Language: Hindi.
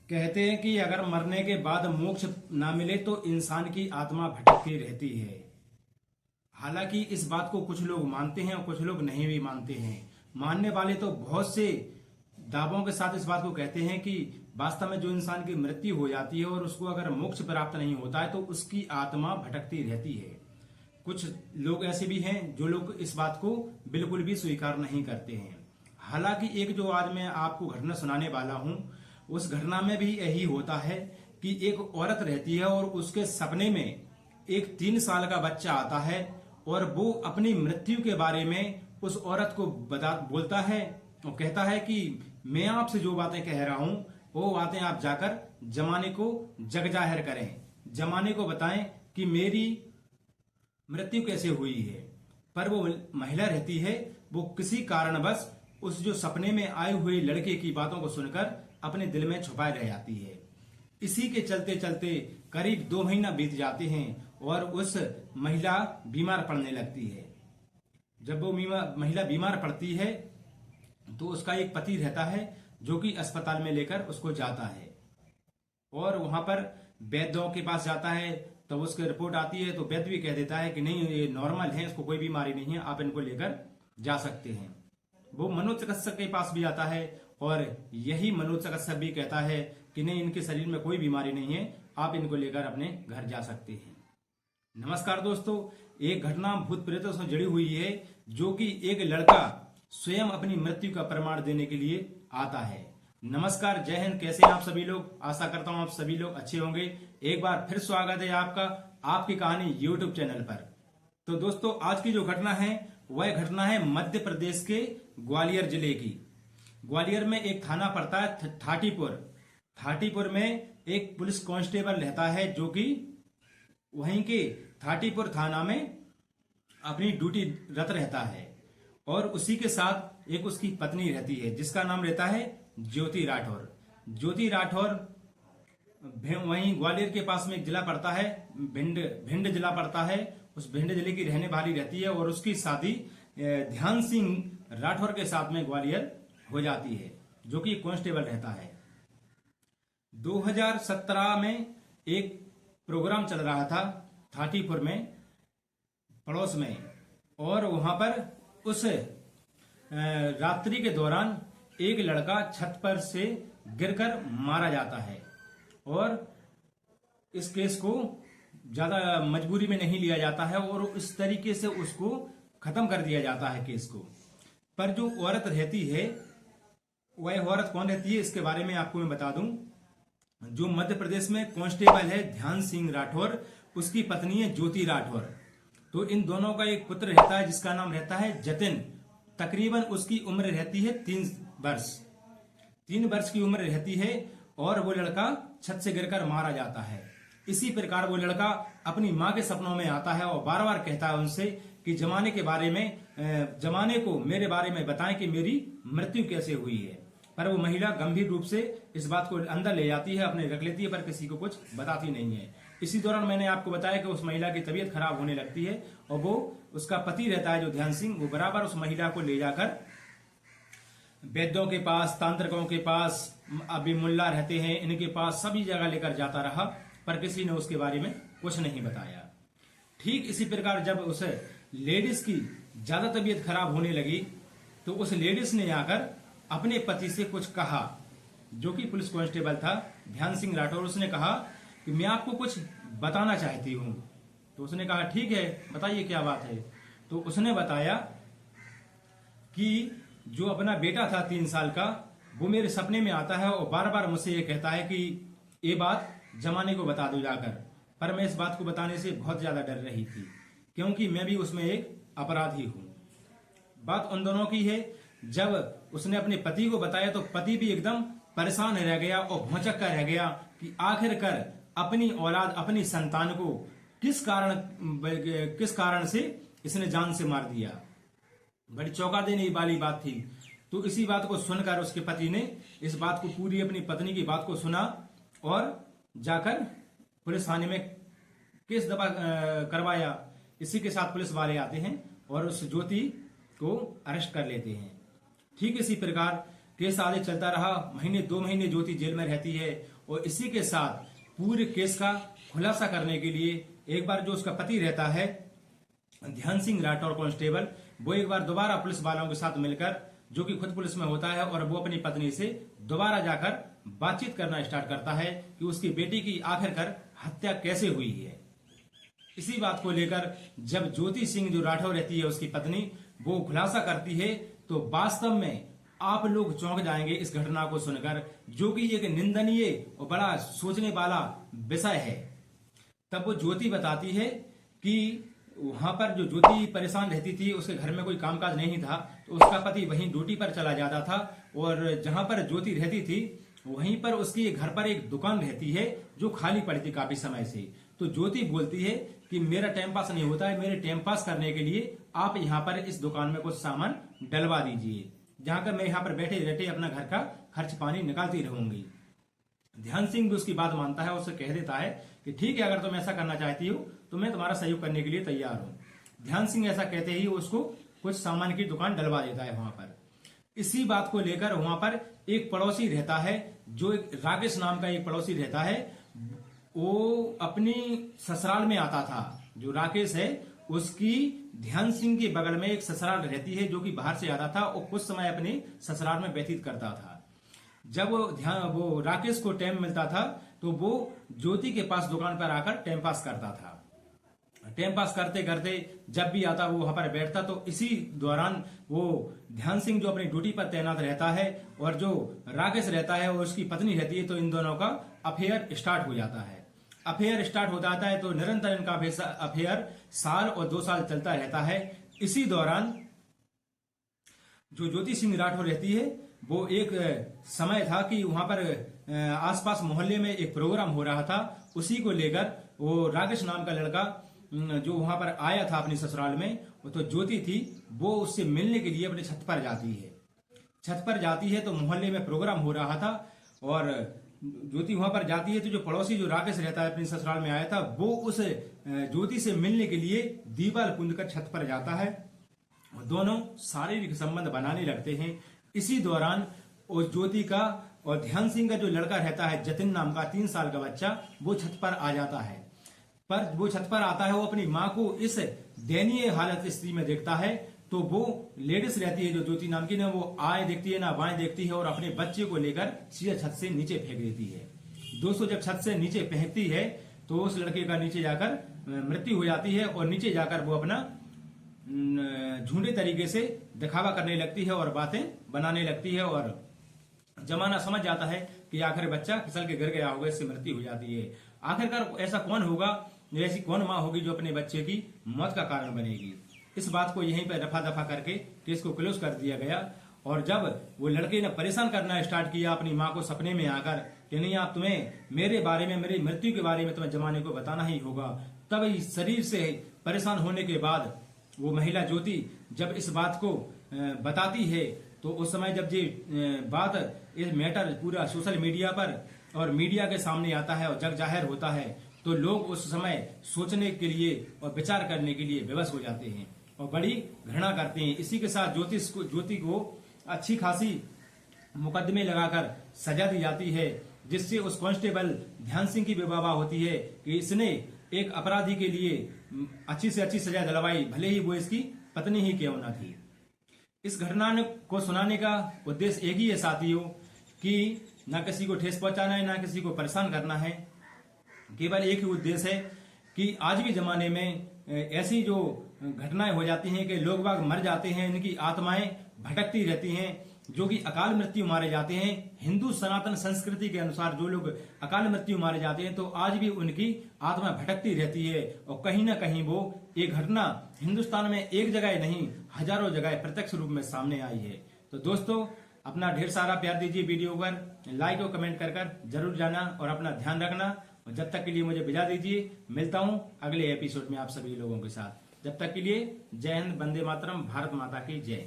कहते हैं कि अगर मरने के बाद मोक्ष ना मिले तो इंसान की आत्मा भटकती रहती है। हालांकि इस बात को कुछ लोग मानते हैं और कुछ लोग नहीं भी मानते हैं। मानने वाले तो बहुत से दावों के साथ इस बात को कहते हैं कि वास्तव में जो इंसान की मृत्यु हो जाती है और उसको अगर मोक्ष प्राप्त नहीं होता है तो उसकी आत्मा भटकती रहती है। कुछ लोग ऐसे भी हैं जो लोग इस बात को बिल्कुल भी स्वीकार नहीं करते हैं। हालांकि एक जो आज मैं आपको घटना सुनाने वाला हूं, उस घटना में भी यही होता है कि एक औरत रहती है और उसके सपने में एक 3 साल का बच्चा आता है और वो अपनी मृत्यु के बारे में उस औरत को बोलता है और कहता है कि मैं आपसे जो बातें कह रहा हूं वो बातें आप जाकर जमाने को जग जाहिर करें, जमाने को बताएं कि मेरी मृत्यु कैसे हुई है। पर वो महिला रहती है, वो किसी कारणवश उस जो सपने में आए हुए लड़के की बातों को सुनकर अपने दिल में छुपाए रह जाती है। इसी के चलते चलते करीब 2 महीना बीत जाते हैं और उस महिला बीमार पड़ने लगती है। जब वो महिला बीमार पड़ती है तो उसका एक पति रहता है जो कि अस्पताल में लेकर उसको जाता है और वहां पर वैद्यों के पास जाता है। तो उसकी रिपोर्ट आती है तो वैद्य भी कह देता है कि नहीं, ये नॉर्मल है, इसको कोई बीमारी नहीं है, आप इनको लेकर जा सकते हैं। वो मनोचिकित्सक के पास भी जाता है और यही मनोचिकित्सक भी कहता है कि नहीं, इनके शरीर में कोई बीमारी नहीं है, आप इनको लेकर अपने घर जा सकते हैं। नमस्कार दोस्तों, एक घटना भूत प्रेतों से जुड़ी हुई है जो कि एक लड़का स्वयं अपनी मृत्यु का प्रमाण देने के लिए आता है। नमस्कार, जय हिंद। कैसे हैं आप सभी लोग? आशा करता हूं आप सभी लोग अच्छे होंगे। एक बार फिर स्वागत है आपका आपकी कहानी यूट्यूब चैनल पर। तो दोस्तों, आज की जो घटना है वह घटना है मध्य प्रदेश के ग्वालियर जिले की। ग्वालियर में एक थाना पड़ता है थाटीपुर। थाटीपुर में एक पुलिस कांस्टेबल रहता है जो कि वहीं के थाटीपुर थाना में अपनी ड्यूटी रत रहता है और उसी के साथ एक उसकी पत्नी रहती है जिसका नाम रहता है ज्योति राठौर। ज्योति राठौर वहीं ग्वालियर के पास में एक जिला पड़ता है, भिंड जिला पड़ता है। उस भिंड जिले की रहने वाली रहती है और उसकी शादी ध्यान सिंह राठौर के साथ में ग्वालियर हो जाती है जो कि कांस्टेबल रहता है। 2017 में एक प्रोग्राम चल रहा था थाटीपुर में, पड़ोस में, और वहां पर उस रात्रि के दौरान एक लड़का छत पर से गिरकर मारा जाता है और इस केस को ज्यादा मजबूरी में नहीं लिया जाता है और इस तरीके से उसको खत्म कर दिया जाता है केस को। पर जो औरत रहती है वह औरत कौन रहती है इसके बारे में आपको मैं बता दूं। जो मध्य प्रदेश में कांस्टेबल है ध्यान सिंह राठौर, उसकी पत्नी है ज्योति राठौर। तो इन दोनों का एक पुत्र रहता है जिसका नाम रहता है जतिन। तकरीबन उसकी उम्र रहती है 3 वर्ष। 3 वर्ष की उम्र रहती है और वो लड़का छत से गिरकर मारा जाता है। इसी प्रकार वो लड़का अपनी माँ के सपनों में आता है और बार बार कहता है उनसे कि जमाने के बारे में, जमाने को मेरे बारे में बताएं कि मेरी मृत्यु कैसे हुई है। पर वो महिला गंभीर रूप से इस बात को अंदर ले जाती है, अपने रख लेती है, पर किसी को कुछ बताती नहीं है। इसी दौरान मैंने आपको बताया कि उस महिला की तबीयत खराब होने लगती है और वो उसका पति रहता है जो ध्यान सिंह, वो बराबर उस महिला को ले जाकर वैद्यों के पास, तांत्रिकों के पास, अभी मुल्ला रहते हैं इनके पास, सभी जगह लेकर जाता रहा, पर किसी ने उसके बारे में कुछ नहीं बताया। ठीक इसी प्रकार जब उस लेडीज की ज्यादा तबीयत खराब होने लगी तो उस लेडीज ने आकर अपने पति से कुछ कहा, जो कि पुलिस कांस्टेबल था ध्यान सिंह राठौर। उसने कहा कि मैं आपको कुछ बताना चाहती हूं। तो उसने कहा ठीक है, बताइए क्या बात है। तो उसने बताया कि जो अपना बेटा था 3 साल का, वो मेरे सपने में आता है और बार बार मुझसे ये कहता है कि ये बात जमाने को बता दो जाकर। पर मैं इस बात को बताने से बहुत ज्यादा डर रही थी क्योंकि मैं भी उसमें एक अपराधी हूं। बात उन दोनों की है। जब उसने अपने पति को बताया तो पति भी एकदम परेशान रह गया और भौचक कर रह गया कि आखिरकार अपनी औलाद, अपनी संतान को किस कारण से इसने जान से मार दिया। बड़ी चौंका देने वाली बात थी। तो इसी बात को सुनकर उसके पति ने इस बात को, पूरी अपनी पत्नी की बात को सुना और जाकर पुलिस थाने में केस दबा करवाया। इसी के साथ पुलिस वाले आते हैं और उस ज्योति को अरेस्ट कर लेते हैं। ठीक इसी प्रकार केस आगे चलता रहा। 2 महीने ज्योति जेल में रहती है और इसी के साथ पूरे केस का खुलासा करने के लिए एक बार जो उसका पति रहता है ध्यान सिंह राठौर कांस्टेबल, वो एक बार दोबारा पुलिस वालों के साथ मिलकर, जो कि खुद पुलिस में होता है, और वो अपनी पत्नी से दोबारा जाकर बातचीत करना स्टार्ट करता है कि उसकी बेटी की आखिरकार हत्या कैसे हुई है। इसी बात को लेकर जब ज्योति सिंह जो राठौर रहती है उसकी पत्नी, वो खुलासा करती है, तो वास्तव में आप लोग चौंक जाएंगे इस घटना को सुनकर, जो कि एक निंदनीय और बड़ा सोचने वाला विषय है। तब वो ज्योति बताती है कि वहां पर जो ज्योति परेशान रहती थी, उसके घर में कोई कामकाज नहीं था, तो उसका पति वहीं ड्यूटी पर चला जाता था, और जहां पर ज्योति रहती थी वहीं पर उसके घर पर एक दुकान रहती है जो खाली पड़ी थी काफी समय से। तो ज्योति बोलती है कि मेरा टाइम पास नहीं होता है, मेरे टाइम पास करने के लिए आप यहाँ पर इस दुकान में कुछ सामान डलवा दीजिए, जहां कर मैं यहाँ पर बैठे रहते अपना घर का खर्च पानी निकालती रहूंगी। ध्यान सिंह भी उसकी बात मानता है, उसे कह देता है कि ठीक है, अगर तुम ऐसा करना चाहती हो तो मैं तुम्हारा सहयोग करने के लिए तैयार हूं। ध्यान सिंह ऐसा कहते ही उसको कुछ सामान की दुकान डलवा देता है वहां पर। इसी बात को लेकर वहां पर एक पड़ोसी रहता है, जो एक राकेश नाम का एक पड़ोसी रहता है, वो अपनी ससुराल में आता था। जो राकेश है उसकी ध्यान सिंह के बगल में एक ससुराल रहती है, जो कि बाहर से आता था और कुछ समय अपने ससुराल में व्यतीत करता था। जब वो राकेश को टाइम मिलता था तो वो ज्योति के पास दुकान पर आकर टाइम पास करता था। टाइम पास करते करते जब भी आता वो वहां पर बैठता, तो इसी दौरान वो ध्यान सिंह जो अपनी ड्यूटी पर तैनात रहता है और जो राकेश रहता है और उसकी पत्नी रहती है, तो इन दोनों का अफेयर स्टार्ट हो जाता है। अफेयर स्टार्ट हो जाता है तो निरंतर इनका अफेयर साल और 2 साल चलता रहता है। इसी दौरान जो ज्योति सिंह राठौर रहती है, वो एक समय था कि वहां पर आसपास मोहल्ले में एक प्रोग्राम हो रहा था, उसी को लेकर वो राकेश नाम का लड़का जो वहां पर आया था अपनी ससुराल में, वो तो ज्योति थी, वो उससे मिलने के लिए अपने छत पर जाती है। छत पर जाती है तो मोहल्ले में प्रोग्राम हो रहा था और ज्योति वहां पर जाती है, तो जो पड़ोसी जो राकेश रहता है अपनी ससुराल में आया था, वो उस ज्योति से मिलने के लिए दीवार कूद कर छत पर जाता है और दोनों शारीरिक संबंध बनाने लगते हैं। इसी दौरान उस ज्योति का और ध्यान सिंह का जो लड़का रहता है जतिन नाम का 3 साल का बच्चा, वो छत पर आ जाता है। पर वो छत पर आता है, वो अपनी माँ को इस दयनीय हालत स्थिति में देखता है, तो वो लेडीज रहती है जो ज्योति नाम की, ना वो आए देखती है ना बाएं देखती है और अपने बच्चे को लेकर सीधे छत से नीचे फेंक देती है। दोस्तों, जब छत से नीचे फेंकती है तो उस लड़के का नीचे जाकर मृत्यु हो जाती है और नीचे जाकर वो अपना झूठे तरीके से दिखावा करने लगती है और बातें बनाने लगती है और जमाना समझ जाता है कि आखिर बच्चा फिसल के गिर गया होगा, इससे मृत्यु हो जाती है। आखिरकार ऐसा कौन होगा, ऐसी कौन माँ होगी जो अपने बच्चे की मौत का कारण बनेगी। इस बात को यहीं पर रफा दफा करके केस को क्लोज कर दिया गया। और जब वो लड़के ने परेशान करना स्टार्ट किया अपनी माँ को सपने में आकर कि नहीं, आप तुम्हें मेरे बारे में, मेरी मृत्यु के बारे में तुम्हें जमाने को बताना ही होगा, तब शरीर से परेशान होने के बाद वो महिला ज्योति जब इस बात को बताती है, तो उस समय जब ये बात, ये मैटर पूरा सोशल मीडिया पर और मीडिया के सामने आता है और जग जाहिर होता है, तो लोग उस समय सोचने के लिए और विचार करने के लिए विवश हो जाते हैं और बड़ी घृणा करते हैं। इसी के साथ ज्योति को अच्छी खासी मुकदमे लगाकर सजा दी जाती है, जिससे उस कांस्टेबल ध्यान सिंह की भी वाह होती है कि इसने एक अपराधी के लिए अच्छी से अच्छी सजा दिलवाई, भले ही वो इसकी पत्नी ही क्यों न थी। इस घटना को सुनाने का उद्देश्य एक ही है साथियों, कि ना किसी को ठेस पहुंचाना है, ना किसी को परेशान करना है। केवल एक ही उद्देश्य है कि आज भी जमाने में ऐसी जो घटनाएं हो जाती हैं कि लोग बाग मर जाते हैं, इनकी आत्माएं भटकती रहती हैं, जो कि अकाल मृत्यु मारे जाते हैं। हिंदू सनातन संस्कृति के अनुसार जो लोग अकाल मृत्यु मारे जाते हैं, तो आज भी उनकी आत्मा भटकती रहती है और कहीं ना कहीं वो एक घटना हिंदुस्तान में एक जगह नहीं, हजारों जगह प्रत्यक्ष रूप में सामने आई है। तो दोस्तों, अपना ढेर सारा प्यार दीजिए, वीडियो पर लाइक और कमेंट कर जरूर जाना और अपना ध्यान रखना। और जब तक के लिए मुझे विदा दीजिए, मिलता हूं अगले एपिसोड में आप सभी लोगों के साथ। जब तक के लिए जय हिंद, वंदे मातरम, भारत माता की जय।